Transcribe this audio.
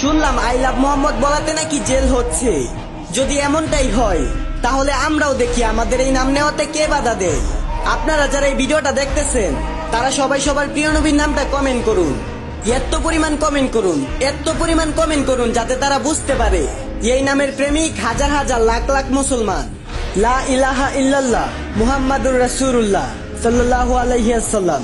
শুনলাম I love Mohammad বলাতে নাকি জেল হচ্ছে। যদি এমনটাই হয় তাহলে আমরাও দেখি আমাদের এই নাম নেওয়াতে কে বাধা দেয়। আপনারা যারা এই ভিডিওটা দেখতেছেন তারা সবাই সবার প্রিয় নবীর নামটা কমেন্ট করুন। এত পরিমাণ কমেন্ট করুন, এত পরিমাণ কমেন্ট করুন যাতে তারা বুঝতে পারে এই নামের প্রেমিক হাজার হাজার লাখ লাখ মুসলমান। লা ইলাহা ইল্লাল্লাহ মুহাম্মাদুর রাসূলুল্লাহ সাল্লাল্লাহু আলাইহি ওয়াসাল্লাম।